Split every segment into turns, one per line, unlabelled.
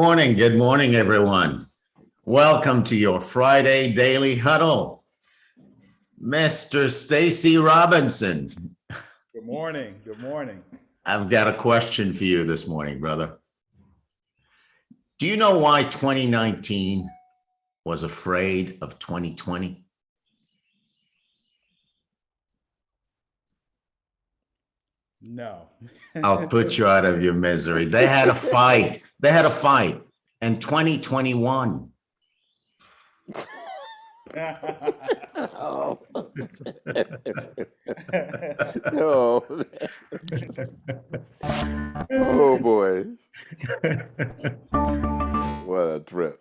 Good morning, everyone. Welcome to your Friday Daily Huddle. Mr. Stacy Robinson.
Good morning. Good morning.
I've got a question for you this morning, brother. Do you know why 2019 was afraid of 2020?
No.
I'll put you out of your misery. They had a fight. In 2021.
Oh. No. Oh boy. What a trip.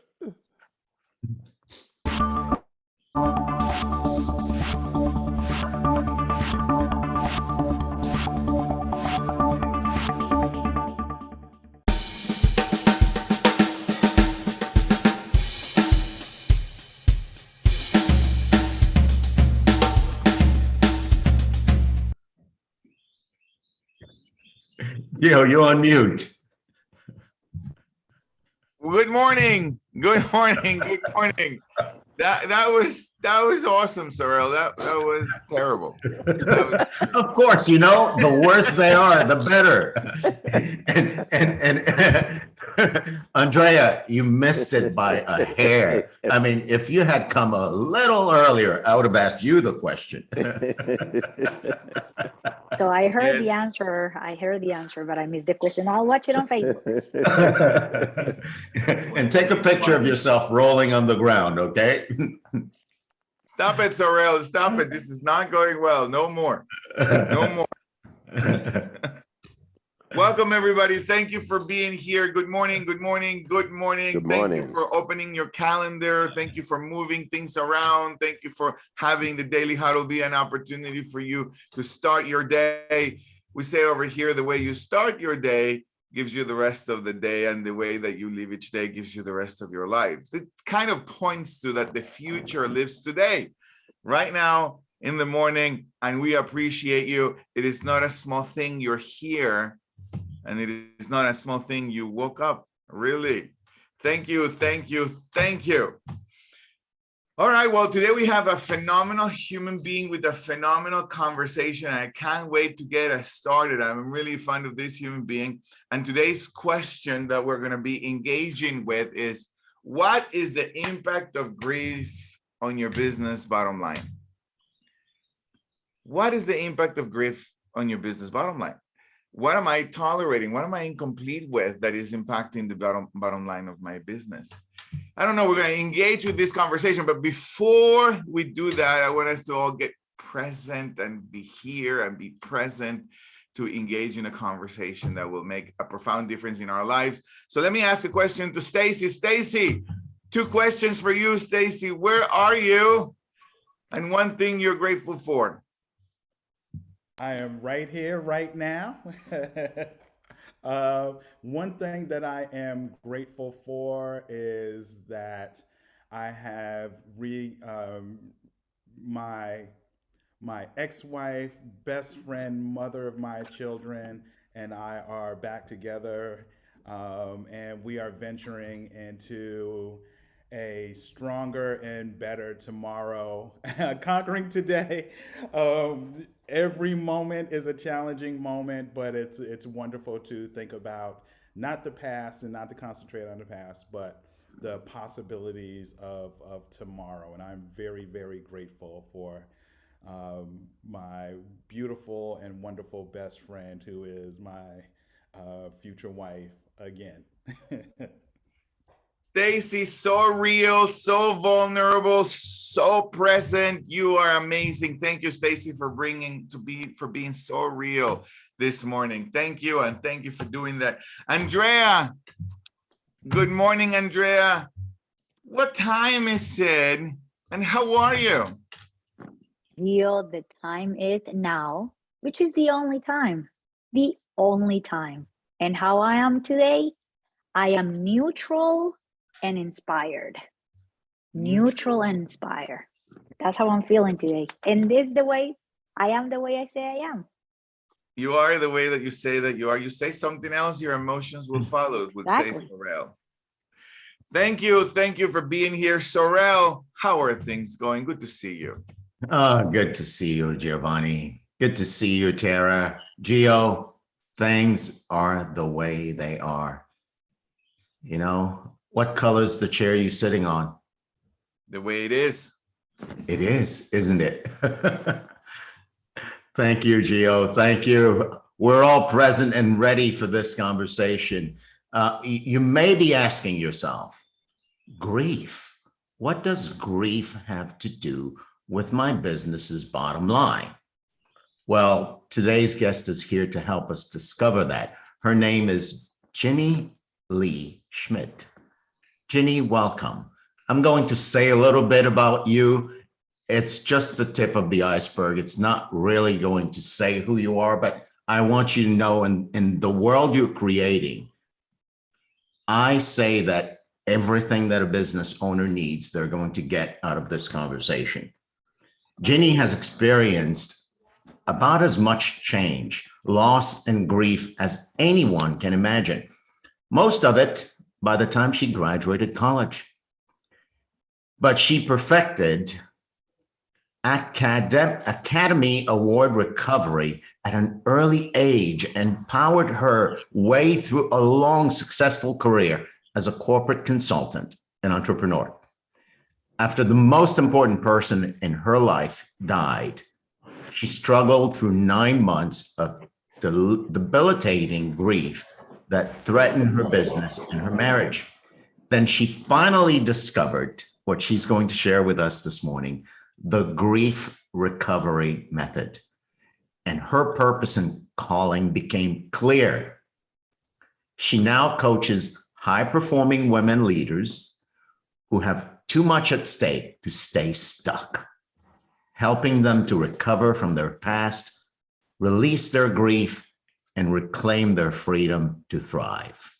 You're on mute.
Good morning. Good morning. Good morning. That was awesome, Sorrel. That was terrible.
Of course, the worse they are, the better. And Andrea, you missed it by a hair. I mean, if you had come a little earlier, I would have asked you the question.
So I heard the answer. But I missed the question. I'll watch it on Facebook.
And take a picture of yourself rolling on the ground, okay?
Stop it, Sorrel. Stop it. This is not going well. No more. No more. Welcome, everybody. Thank you for being here. Good morning. Good morning. Good morning.
Good
Thank
morning.
you for opening your calendar. Thank you for moving things around. Thank you for having the Daily Huddle be an opportunity for you to start your day. We say over here, the way you start your day gives you the rest of the day, and the way that you live each day gives you the rest of your life. It kind of points to that the future lives today, right now, in the morning, and we appreciate you. It is not a small thing you're here, and it is not a small thing you woke up, really. Thank you, thank you, thank you. All right, well, today we have a phenomenal human being with a phenomenal conversation. I can't wait to get us started. I'm really fond of this human being. And today's question that we're going to be engaging with is, what is the impact of grief on your business bottom line? What is the impact of grief on your business bottom line? What am I tolerating? What am I incomplete with that is impacting the bottom line of my business? I don't know. We're going to engage with this conversation, but before we do that, I want us to all get present and be here and be present to engage in a conversation that will make a profound difference in our lives. So let me ask a question to Stacy. Stacy, 2 questions for you, Stacy. Where are you? And one thing you're grateful for.
I am right here, right now. One thing that I am grateful for is that I have my ex-wife, best friend, mother of my children, and I are back together, and we are venturing into a stronger and better tomorrow, conquering today. Every moment is a challenging moment, but it's wonderful to think about not the past and not to concentrate on the past, but the possibilities of tomorrow. And I'm very, very grateful for my beautiful and wonderful best friend, who is my future wife again.
Stacy, so real, so vulnerable, so present. You are amazing. Thank you, Stacy, for being so real this morning. Thank you, and thank you for doing that. Andrea, good morning, Andrea. What time is it, and how are you?
The time is now, which is the only time. The only time. And how I am today, I am neutral and inspired. Neutral and inspired. That's how I'm feeling today. And this is the way I am, the way I say I am.
You are the way that you say that you are. You say something else, your emotions will follow, would say
Exactly.
Sorrel. Thank you. Thank you for being here. Sorrel, how are things going? Good to see you.
Good to see you, Giovanni. Good to see you, Tara. Gio, things are the way they are. You know, what color's the chair you're sitting on?
The way it is.
It is, isn't it? Thank you, Gio. Thank you. We're all present and ready for this conversation. You may be asking yourself, grief. What does grief have to do with my business's bottom line? Well, today's guest is here to help us discover that. Her name is Jinnie Lee Schmid. Jinnie, welcome. I'm going to say a little bit about you. It's just the tip of the iceberg. It's not really going to say who you are, but I want you to know in the world you're creating, I say that everything that a business owner needs, they're going to get out of this conversation. Jinnie has experienced about as much change, loss, and grief as anyone can imagine. Most of it by the time she graduated college. But she perfected Academy Award recovery at an early age and powered her way through a long, successful career as a corporate consultant and entrepreneur. After the most important person in her life died, she struggled through 9 months of debilitating grief that threatened her business and her marriage. Then she finally discovered what she's going to share with us this morning, the grief recovery method. And her purpose and calling became clear. She now coaches high-performing women leaders who have too much at stake to stay stuck, helping them to recover from their past, release their grief, and reclaim their freedom to thrive.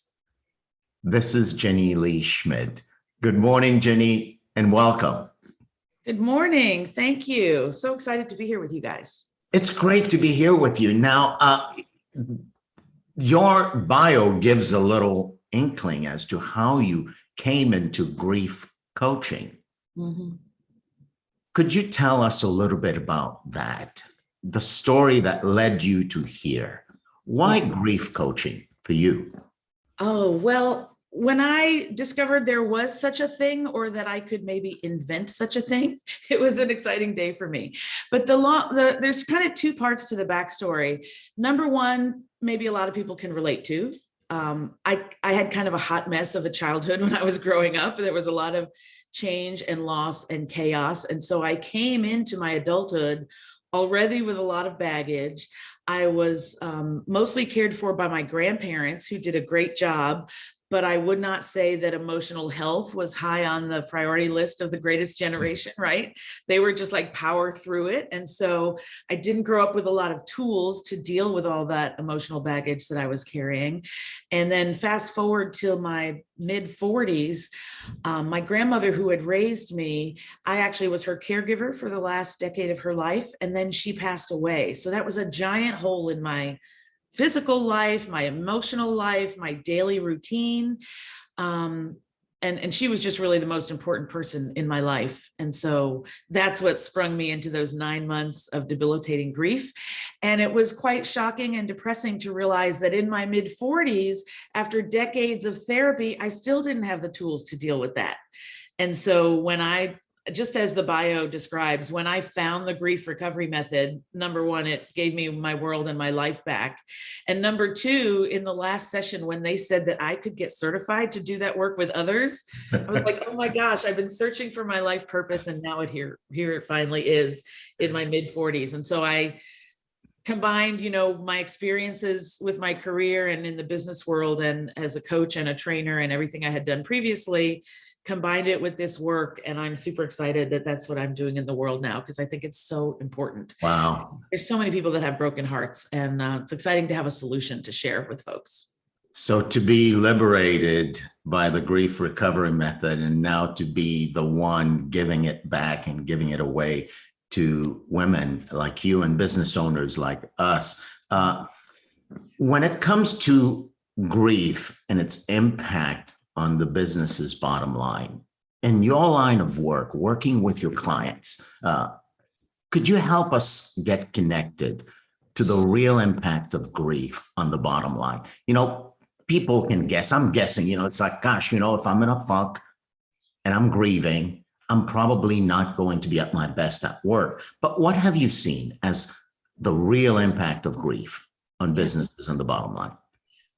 This is Jinnie Lee Schmid. Good morning, Jinnie, and welcome.
Good morning. Thank you. So excited to be here with you guys.
It's great to be here with you. Now, your bio gives a little inkling as to how you came into grief coaching.
Mm-hmm.
Could you tell us a little bit about that? The story that led you to here. Why grief coaching for you?
Oh, well, when I discovered there was such a thing, or that I could maybe invent such a thing, it was an exciting day for me. But there's kind of two parts to the backstory. Number one, maybe a lot of people can relate to. I had kind of a hot mess of a childhood when I was growing up. There was a lot of change and loss and chaos. And so I came into my adulthood already with a lot of baggage. I was mostly cared for by my grandparents, who did a great job, but I would not say that emotional health was high on the priority list of the greatest generation, right? They were just like power through it. And so I didn't grow up with a lot of tools to deal with all that emotional baggage that I was carrying. And then fast forward till my mid 40s, my grandmother, who had raised me, I actually was her caregiver for the last decade of her life. And then she passed away. So that was a giant hole in my physical life, my emotional life, my daily routine. And she was just really the most important person in my life. And so that's what sprung me into those 9 months of debilitating grief. And it was quite shocking and depressing to realize that in my mid 40s, after decades of therapy, I still didn't have the tools to deal with that. And so just as the bio describes, when I found the grief recovery method, number one, it gave me my world and my life back. And number two, in the last session, when they said that I could get certified to do that work with others, I was like, oh my gosh, I've been searching for my life purpose. And now here it finally is in my mid 40s. And so I combined, my experiences with my career and in the business world and as a coach and a trainer and everything I had done previously, combined it with this work. And I'm super excited that that's what I'm doing in the world now, because I think it's so important.
Wow.
There's so many people that have broken hearts, and it's exciting to have a solution to share with folks.
So to be liberated by the grief recovery method, and now to be the one giving it back and giving it away to women like you and business owners like us. When it comes to grief and its impact on the business's bottom line. In your line of work, working with your clients, could you help us get connected to the real impact of grief on the bottom line? People can guess. I'm guessing, it's like, gosh, if I'm in a funk and I'm grieving, I'm probably not going to be at my best at work. But what have you seen as the real impact of grief on businesses and the bottom line?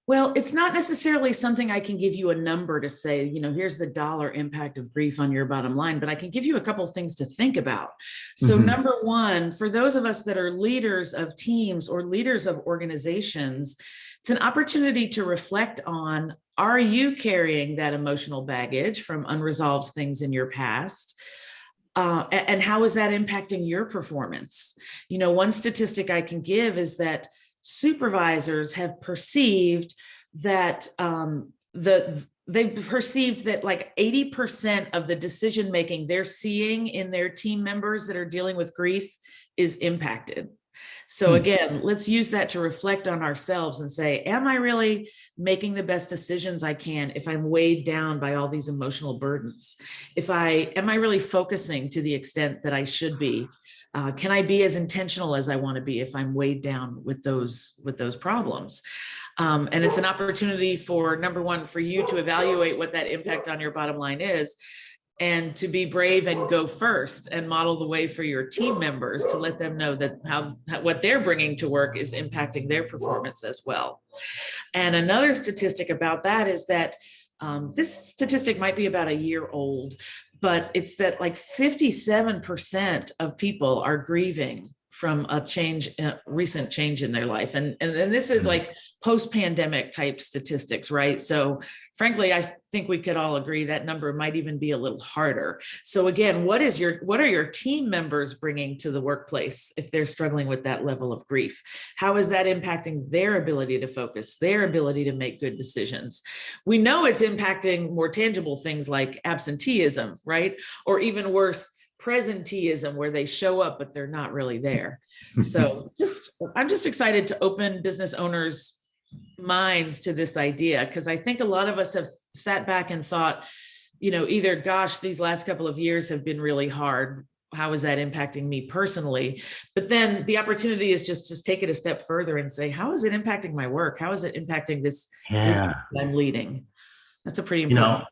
Well, it's not necessarily something I can give you a number to say, here's the dollar impact of grief on your bottom line, but I can give you a couple of things to think about. So number one, for those of us that are leaders of teams or leaders of organizations, it's an opportunity to reflect on, are you carrying that emotional baggage from unresolved things in your past? And how is that impacting your performance? One statistic I can give is that supervisors have perceived that they've perceived that like 80% of the decision making they're seeing in their team members that are dealing with grief is impacted. So again, let's use that to reflect on ourselves and say, am I really making the best decisions I can if I'm weighed down by all these emotional burdens? Am I really focusing to the extent that I should be? Can I be as intentional as I want to be if I'm weighed down with those problems? And it's an opportunity for, number one, for you to evaluate what that impact on your bottom line is, and to be brave and go first and model the way for your team members to let them know that what they're bringing to work is impacting their performance as well. And another statistic about that is that this statistic might be about a year old, but it's that like 57% of people are grieving from a recent change in their life. And this is like post-pandemic type statistics, right? So frankly, I think we could all agree that number might even be a little harder. So again, what are your team members bringing to the workplace if they're struggling with that level of grief? How is that impacting their ability to focus, their ability to make good decisions? We know it's impacting more tangible things like absenteeism, right? Or even worse, presenteeism, where they show up, but they're not really there. So I'm just excited to open business owners' minds to this idea, because I think a lot of us have sat back and thought, either, gosh, these last couple of years have been really hard. How is that impacting me personally? But then the opportunity is just take it a step further and say, how is it impacting my work? How is it impacting this I'm leading? That's a pretty important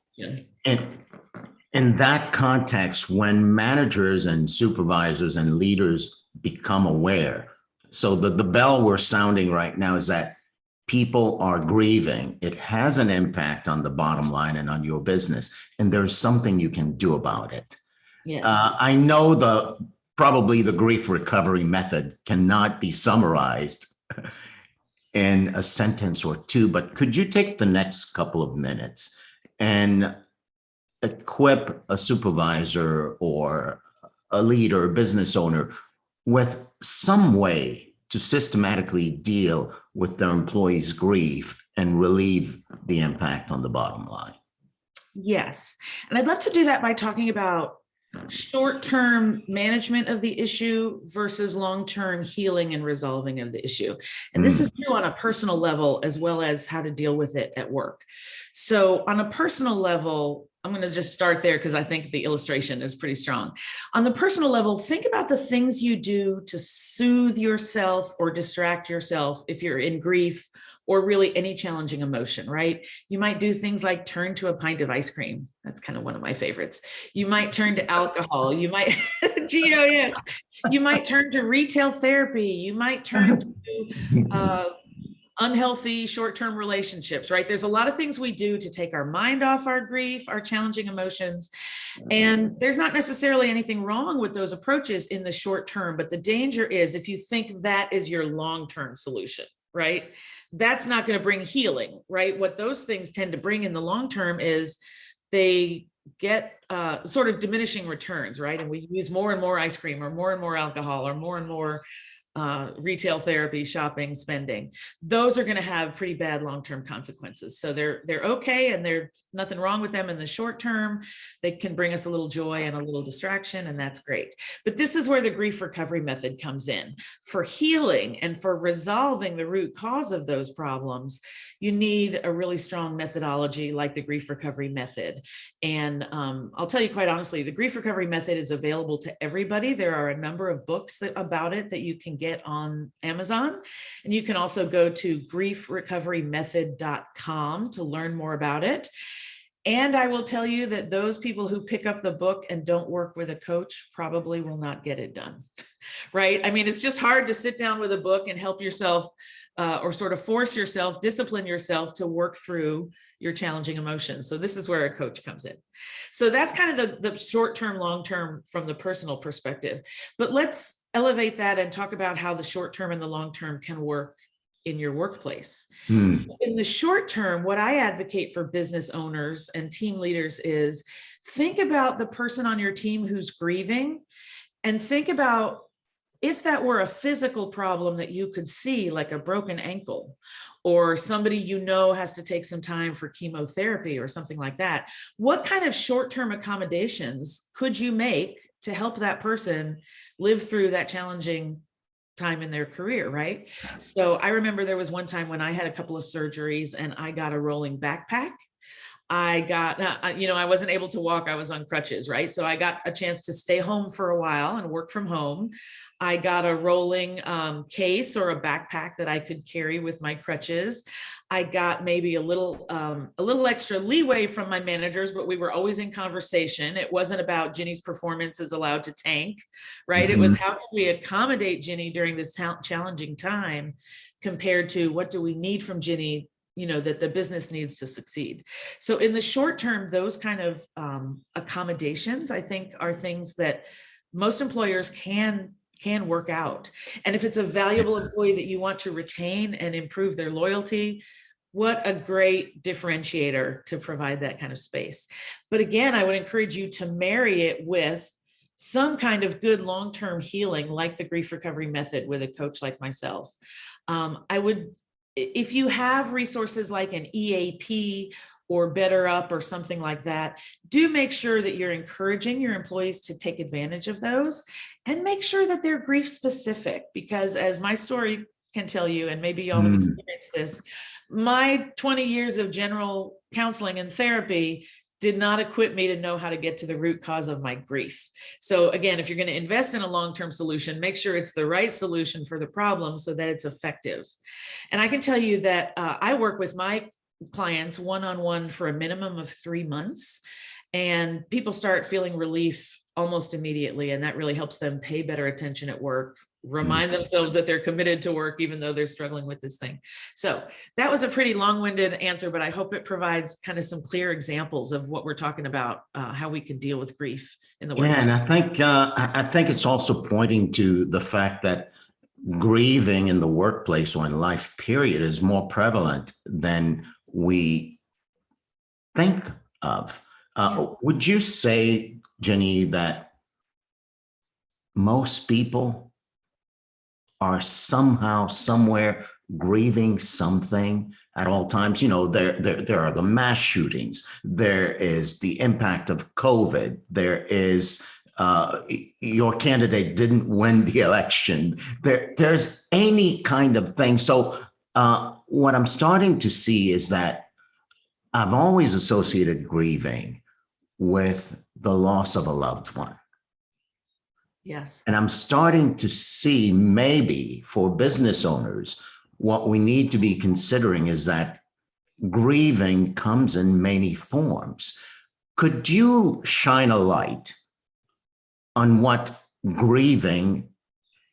question.
In that context, when managers and supervisors and leaders become aware, so the bell we're sounding right now is that people are grieving. It has an impact on the bottom line and on your business, and there's something you can do about it.
Yes.
I know probably the grief recovery method cannot be summarized in a sentence or two, but could you take the next couple of minutes and equip a supervisor or a leader, a business owner with some way to systematically deal with their employees' grief and relieve the impact on the bottom line?
Yes. And I'd love to do that by talking about short-term management of the issue versus long-term healing and resolving of the issue. And this is true on a personal level as well as how to deal with it at work. So on a personal level, I'm going to just start there because I think the illustration is pretty strong. On the personal level, think about the things you do to soothe yourself or distract yourself if you're in grief or really any challenging emotion, right? You might do things like turn to a pint of ice cream. That's kind of one of my favorites. You might turn to alcohol. You might, GOS. You might turn to retail therapy. You might turn to unhealthy short-term relationships, right? There's a lot of things we do to take our mind off our grief, our challenging emotions. And there's not necessarily anything wrong with those approaches in the short term, but the danger is if you think that is your long-term solution, right? That's not going to bring healing, right? What those things tend to bring in the long term is they get sort of diminishing returns, right? And we use more and more ice cream or more and more alcohol or more and more retail therapy, shopping, spending, those are going to have pretty bad long-term consequences. So they're okay, and there's nothing wrong with them in the short term. They can bring us a little joy and a little distraction, and that's great. But this is where the grief recovery method comes in. For healing and for resolving the root cause of those problems, you need a really strong methodology like the grief recovery method. And I'll tell you quite honestly, the grief recovery method is available to everybody. There are a number of books about it that you can get on Amazon. And you can also go to griefrecoverymethod.com to learn more about it. And I will tell you that those people who pick up the book and don't work with a coach probably will not get it done, right? I mean, it's just hard to sit down with a book and help yourself or sort of force yourself, discipline yourself to work through your challenging emotions. So this is where a coach comes in. So that's kind of the short-term, long-term from the personal perspective. But let's elevate that and talk about how the short-term and the long-term can work in your workplace. In the short term, what I advocate for business owners and team leaders is think about the person on your team who's grieving, and think about if that were a physical problem that you could see, like a broken ankle, or somebody you know has to take some time for chemotherapy or something like that, what kind of short-term accommodations could you make to help that person live through that challenging time in their career, right? So I remember there was one time when I had a couple of surgeries and I got a rolling backpack. I got, I wasn't able to walk, I was on crutches, right? So I got a chance to stay home for a while and work from home. I got a rolling case or a backpack that I could carry with my crutches. I got maybe a little extra leeway from my managers, but we were always in conversation. It wasn't about Jinnie's performance is allowed to tank, right? It was how can we accommodate Jinnie during this challenging time compared to what do we need from Jinnie, that the business needs to succeed. So in the short term, those kind of accommodations, I think, are things that most employers can work out. And if it's a valuable employee that you want to retain and improve their loyalty, what a great differentiator to provide that kind of space. But again, I would encourage you to marry it with some kind of good long-term healing, like the grief recovery method with a coach like myself. If you have resources like an EAP or Better Up or something like that, do make sure that you're encouraging your employees to take advantage of those, and make sure that they're grief specific, because as my story can tell you, and maybe y'all have experienced this, my 20 years of general counseling and therapy did not equip me to know how to get to the root cause of my grief. So again, if you're going to invest in a long-term solution, make sure it's the right solution for the problem so that it's effective. And I can tell you that I work with my clients one-on-one for a minimum of 3 months, and people start feeling relief almost immediately. And that really helps them pay better attention at work, remind themselves that they're committed to work, even though they're struggling with this thing. So that was a pretty long-winded answer, but I hope it provides kind of some clear examples of what we're talking about, how we can deal with grief in the workplace.
Yeah, and I think it's also pointing to the fact that grieving in the workplace or in life period is more prevalent than we think of.
Yes.
Would you say, Jinnie, that most people are somehow, somewhere grieving something at all times? There are the mass shootings. There is the impact of COVID. There is your candidate didn't win the election. There's any kind of thing. So what I'm starting to see is that I've always associated grieving with the loss of a loved one.
Yes.
And I'm starting to see, maybe for business owners, what we need to be considering is that grieving comes in many forms. Could you shine a light on what grieving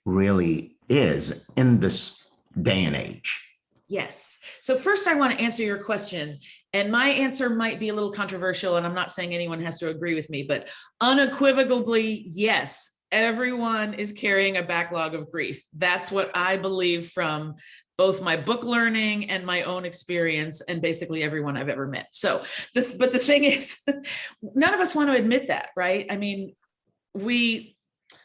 really is in this day and age?
Yes. So first I want to answer your question, and my answer might be a little controversial, and I'm not saying anyone has to agree with me, but unequivocally, yes, everyone is carrying a backlog of grief. That's what I believe from both my book learning and my own experience, and basically everyone I've ever met. But the thing is, none of us want to admit that, right? I mean, we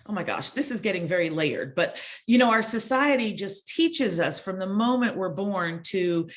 oh my gosh, this is getting very layered, but you know, our society just teaches us from the moment we're born to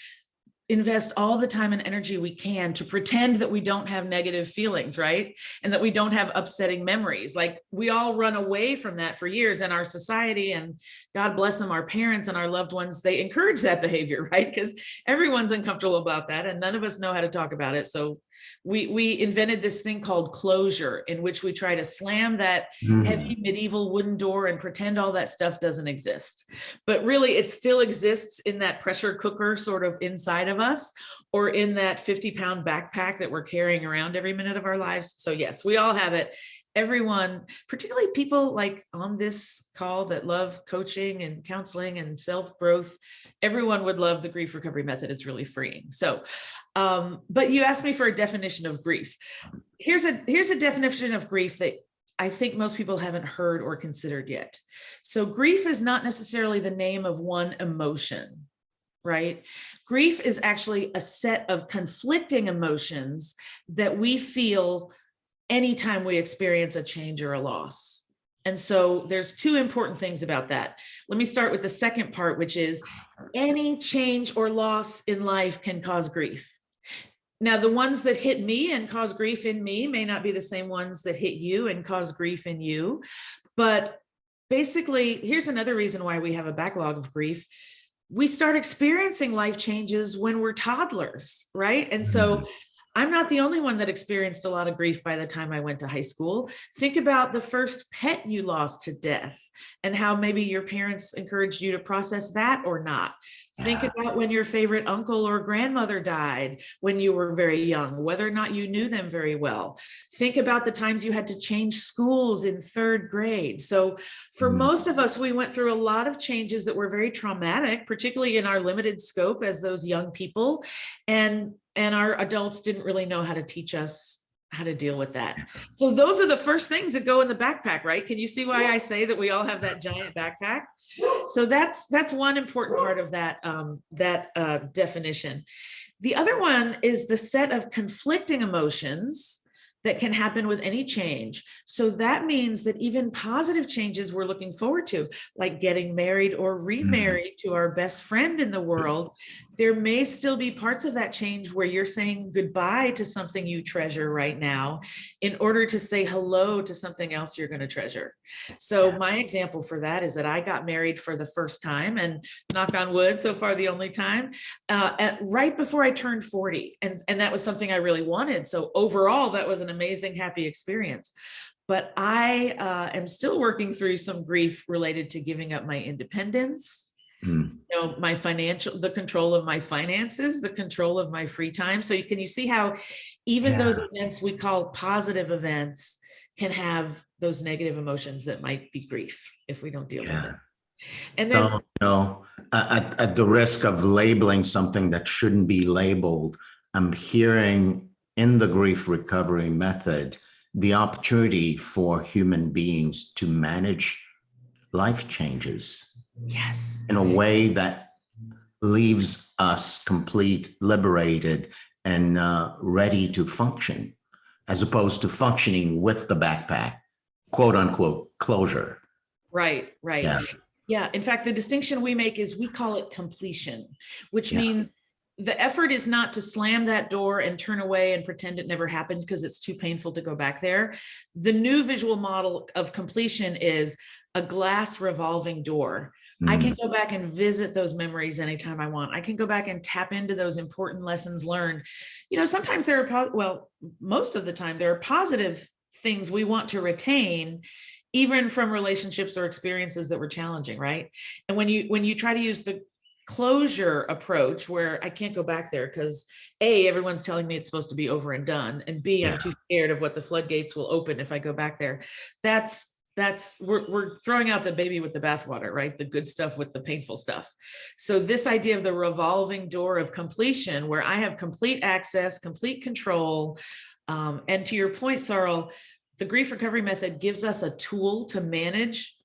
invest all the time and energy we can to pretend that we don't have negative feelings, right? And that we don't have upsetting memories. Like we all run away from that for years, and our society, and God bless them, our parents and our loved ones, they encourage that behavior, right? Because everyone's uncomfortable about that and none of us know how to talk about it. So we invented this thing called closure, in which we try to slam that heavy medieval wooden door and pretend all that stuff doesn't exist. But really it still exists in that pressure cooker sort of inside of us, or in that 50-pound backpack that we're carrying around every minute of our lives. So yes, we all have it. Everyone, particularly people like on this call that love coaching and counseling and self-growth, everyone would love the grief recovery method. It's really freeing. So, but you asked me for a definition of grief. Here's a definition of grief that I think most people haven't heard or considered yet. So grief is not necessarily the name of one emotion, right? Grief is actually a set of conflicting emotions that we feel anytime we experience a change or a loss. And so there's two important things about that. Let me start with the second part, which is any change or loss in life can cause grief. Now, the ones that hit me and cause grief in me may not be the same ones that hit you and cause grief in you. But basically, here's another reason why we have a backlog of grief. We start experiencing life changes when we're toddlers, right? And so I'm not the only one that experienced a lot of grief by the time I went to high school. Think about the first pet you lost to death and how maybe your parents encouraged you to process that or not. Think about when your favorite uncle or grandmother died when you were very young, whether or not you knew them very well. Think about the times you had to change schools in third grade. So for most of us, we went through a lot of changes that were very traumatic, particularly in our limited scope as those young people. And our adults didn't really know how to teach us how to deal with that. So those are the first things that go in the backpack, right? Can you see why I say that we all have that giant backpack? So that's one important part of that, definition. The other one is the set of conflicting emotions that can happen with any change. So that means that even positive changes we're looking forward to, like getting married or remarried to our best friend in the world, there may still be parts of that change where you're saying goodbye to something you treasure right now in order to say hello to something else you're going to treasure. So my example for that is that I got married for the first time, and knock on wood, so far the only time, right before I turned 40. And that was something I really wanted. So overall, that was an amazing, happy experience. But I am still working through some grief related to giving up my independence, you know, my the control of my finances, the control of my free time. So you see how even those events we call positive events can have those negative emotions that might be grief if we don't deal with it. And then,
so, you know, at the risk of labeling something that shouldn't be labeled, I'm hearing in the grief recovery method the opportunity for human beings to manage life changes in a way that leaves us complete, liberated, and ready to function, as opposed to functioning with the backpack, quote unquote, closure.
Right. Yeah. In fact, the distinction we make is we call it completion, which means the effort is not to slam that door and turn away and pretend it never happened because it's too painful to go back there. The new visual model of completion is a glass revolving door. I can go back and visit those memories anytime I want. I can go back and tap into those important lessons learned. You know, sometimes most of the time, there are positive things we want to retain, even from relationships or experiences that were challenging, right? And when you try to use the closure approach, where I can't go back there because A, everyone's telling me it's supposed to be over and done, and B, I'm too scared of what the floodgates will open if I go back there. We're throwing out the baby with the bathwater, right? The good stuff with the painful stuff. So this idea of the revolving door of completion, where I have complete access, complete control, and to your point, Sarl, the grief recovery method gives us a tool to manage,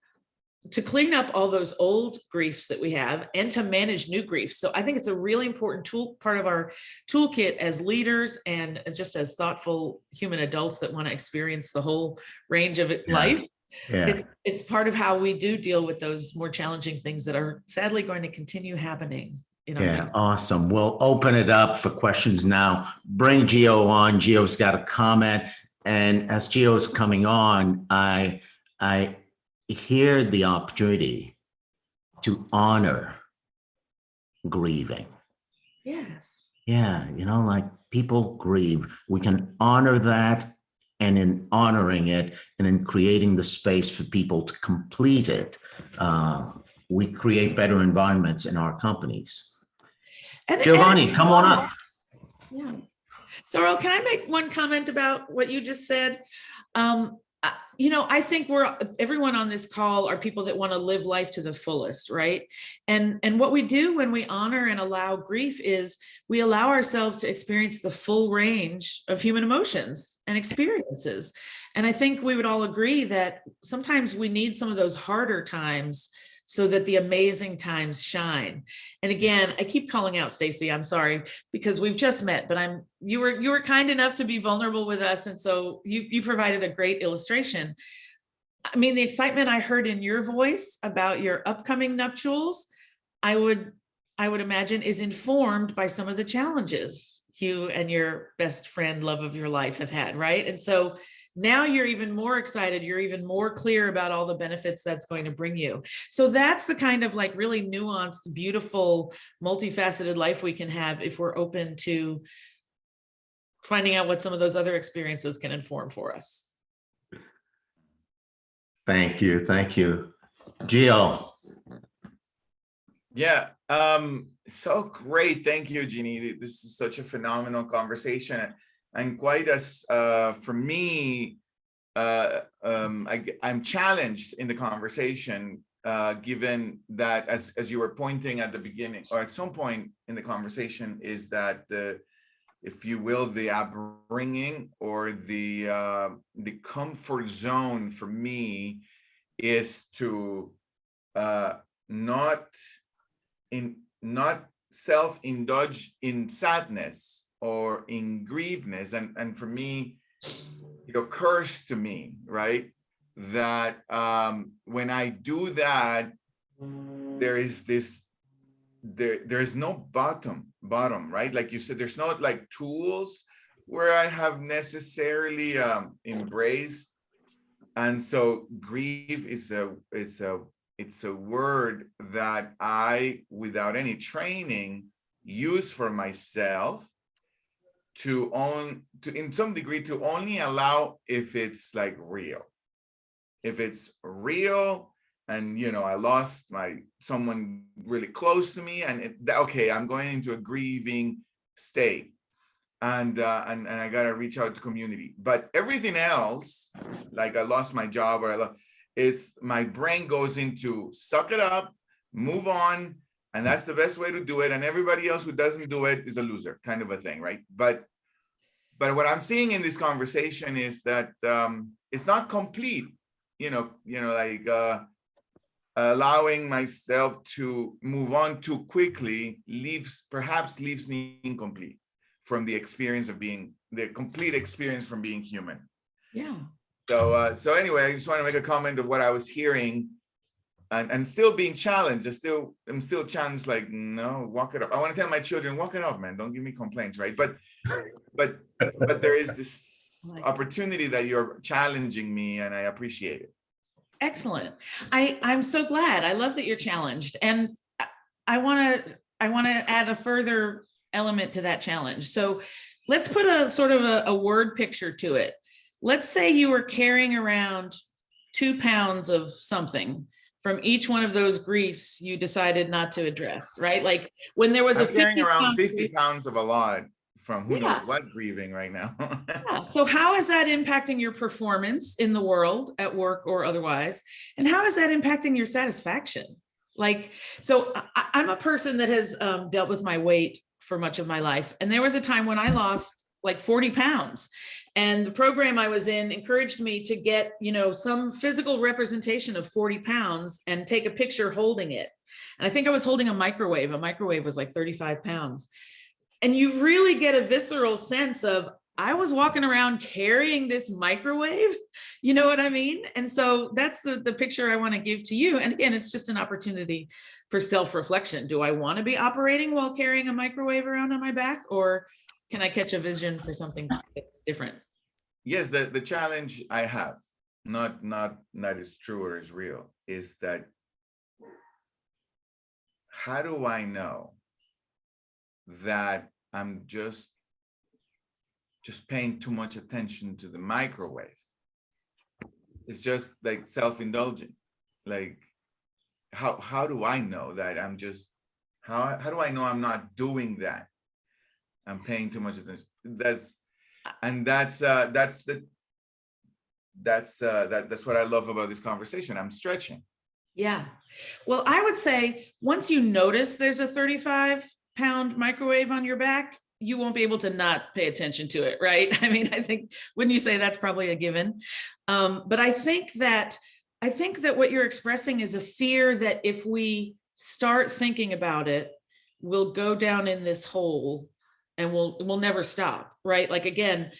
to clean up all those old griefs that we have and to manage new griefs. So I think it's a really important part of our toolkit as leaders and just as thoughtful human adults that want to experience the whole range of life.
Yeah.
It's part of how we do deal with those more challenging things that are sadly going to continue happening in our
Yeah,
future.
awesome. We'll open it up for questions now. Bring Gio on. Gio's got a comment. And as Gio's coming on, I hear the opportunity to honor grieving.
Yes.
Yeah, like people grieve. We can honor that, and in honoring it and in creating the space for people to complete it, we create better environments in our companies. Giovanni, come on up.
Yeah. Sorrel, can I make one comment about what you just said? I think everyone on this call are people that want to live life to the fullest, right? And what we do when we honor and allow grief is we allow ourselves to experience the full range of human emotions and experiences. And I think we would all agree that sometimes we need some of those harder times so that the amazing times shine. And again, I keep calling out Stacy, I'm sorry, because we've just met, but you were kind enough to be vulnerable with us. And so you provided a great illustration. I mean, the excitement I heard in your voice about your upcoming nuptials, I would imagine is informed by some of the challenges you and your best friend, love of your life have had, right? And so now you're even more excited, you're even more clear about all the benefits that's going to bring you. So that's the kind of like really nuanced, beautiful, multifaceted life we can have if we're open to finding out what some of those other experiences can inform for us.
Thank you. Thank you. Gio.
Yeah, so great. Thank you, Jinnie. This is such a phenomenal conversation. And quite as for me, I'm challenged in the conversation, given that as you were pointing at the beginning, or at some point in the conversation, is that if you will, the upbringing or the comfort zone for me is to not self-indulge in sadness or in grieveness. And for me, it occurs to me, right, that when I do that, there's no bottom, right? Like you said, there's no like tools where I have necessarily embraced. And so grief is it's a word that I, without any training, use for myself to in some degree to only allow if it's like real. If it's real and I lost someone really close to me, and okay, I'm going into a grieving state, and I gotta reach out to community. But everything else, like I lost my job or it's my brain goes into suck it up, move on, and that's the best way to do it. And everybody else who doesn't do it is a loser, kind of a thing, right? But what I'm seeing in this conversation is that it's not complete. Like allowing myself to move on too quickly perhaps leaves me incomplete from the experience of being the complete experience from being human.
Yeah.
So anyway, I just want to make a comment of what I was hearing, and still being challenged. I'm still challenged. Like, no, walk it off. I want to tell my children, walk it off, man. Don't give me complaints, right? But there is this opportunity that you're challenging me, and I appreciate it.
Excellent. I'm so glad. I love that you're challenged, and I want to add a further element to that challenge. So let's put a sort of a word picture to it. Let's say you were carrying around 2 pounds of something from each one of those griefs you decided not to address, right? Like when there was
I'm carrying around 50 pounds of a lot from who knows what grieving right now.
Yeah. So how is that impacting your performance in the world, at work or otherwise? And how is that impacting your satisfaction? Like, so I'm a person that has dealt with my weight for much of my life. And there was a time when I lost like 40 pounds. And the program I was in encouraged me to get, some physical representation of 40 pounds and take a picture holding it. And I think I was holding a microwave. A microwave was like 35 pounds. And you really get a visceral sense of, I was walking around carrying this microwave, you know what I mean? And so that's the picture I want to give to you. And again, it's just an opportunity for self-reflection. Do I want to be operating while carrying a microwave around on my back, or can I catch a vision for something that's different?
Yes, the challenge I have, not that is true or is real, is that how do I know that I'm just paying too much attention to the microwave? It's just like self-indulgent. Like, how do I know that I'm just, how do I know I'm not doing that? I'm paying too much attention. That's what I love about this conversation. I'm stretching.
Yeah. Well, I would say once you notice there's a 35-pound microwave on your back, you won't be able to not pay attention to it, right? I mean, I think, wouldn't you say that's probably a given? But I think that what you're expressing is a fear that if we start thinking about it, we'll go down in this hole and we'll never stop, right? Like, again,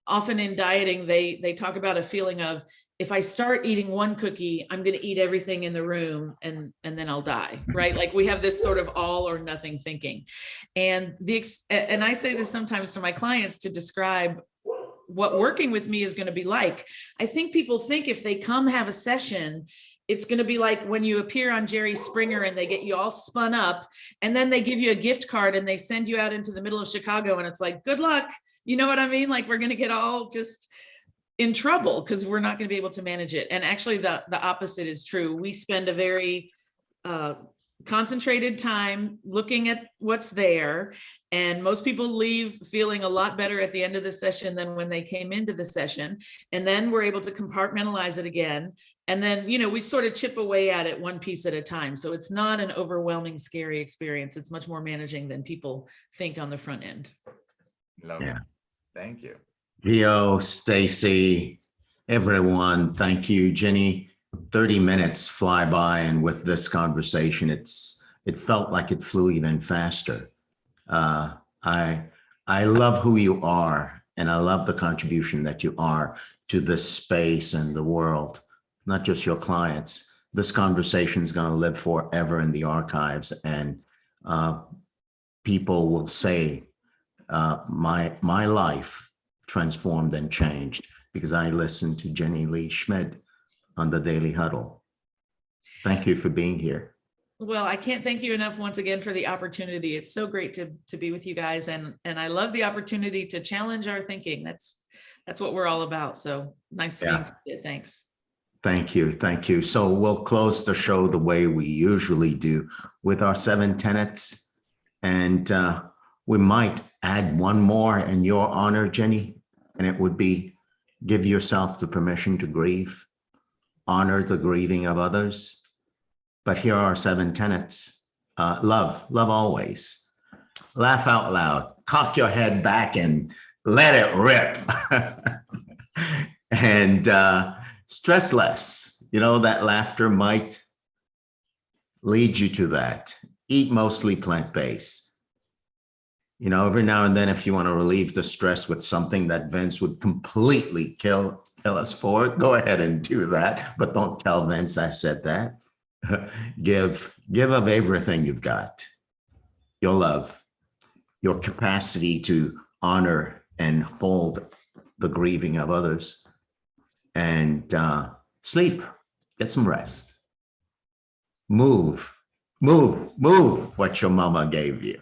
often in dieting, they talk about a feeling of, if I start eating one cookie, I'm going to eat everything in the room and then I'll die, right? Like, we have this sort of all or nothing thinking. And I say this sometimes to my clients to describe what working with me is going to be like. I think people think if they come have a session, it's going to be like when you appear on Jerry Springer and they get you all spun up and then they give you a gift card and they send you out into the middle of Chicago and it's like, good luck. You know what I mean? Like, we're going to get all just in trouble because we're not going to be able to manage it. And actually the opposite is true. We spend a very concentrated time looking at what's there. And most people leave feeling a lot better at the end of the session than when they came into the session. And then we're able to compartmentalize it again. And then, we sort of chip away at it one piece at a time. So it's not an overwhelming, scary experience. It's much more managing than people think on the front end.
Love it. Thank you.
Gio, Stacy, everyone, thank you. Jinnie, 30 minutes fly by, and with this conversation, it felt like it flew even faster. I love who you are, and I love the contribution that you are to this space and the world, not just your clients. This conversation is going to live forever in the archives, and people will say, my life transformed and changed because I listened to Jinnie Lee Schmid on the Daily Huddle. Thank you for being here.
Well, I can't thank you enough once again for the opportunity. It's so great to be with you guys. And I love the opportunity to challenge our thinking. That's what we're all about. So nice to be here. Thanks.
Thank you. Thank you. So we'll close the show the way we usually do with our 7 tenets. And we might add one more in your honor, Jinnie, and it would be give yourself the permission to grieve, honor the grieving of others. But here are 7 tenets. Love always. Laugh out loud, cock your head back and let it rip. And stress less. That laughter might lead you to that. Eat mostly plant-based. Every now and then, if you want to relieve the stress with something that Vince would completely kill us for, go ahead and do that. But don't tell Vince I said that. Give of everything you've got. Your love, your capacity to honor and hold the grieving of others. And sleep, get some rest. Move what your mama gave you.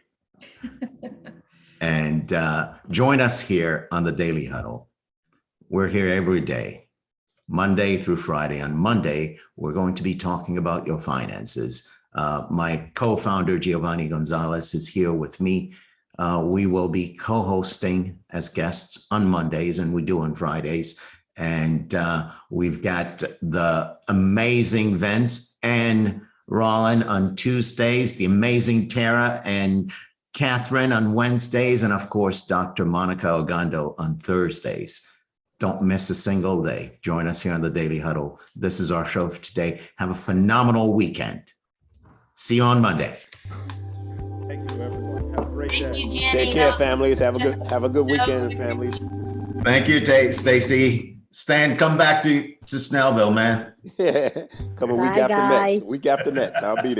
And join us here on the Daily Huddle. We're here every day, Monday through Friday. On Monday, we're going to be talking about your finances. My co-founder, Giovanni Gonzalez, is here with me. We will be co-hosting as guests on Mondays, and we do on Fridays. And we've got the amazing Vince and Rollin on Tuesdays, the amazing Tara and Catherine on Wednesdays, and of course, Dr. Monica Ogando on Thursdays. Don't miss a single day. Join us here on the Daily Huddle. This is our show for today. Have a phenomenal weekend. See you on Monday.
Thank you, everyone. Have a great day.
Take care, families. Have a good weekend, families.
Thank you, Stacy. Stan, come back to Snellville, man.
Coming week
Bye,
after
guys.
next. Week after next. I'll be there.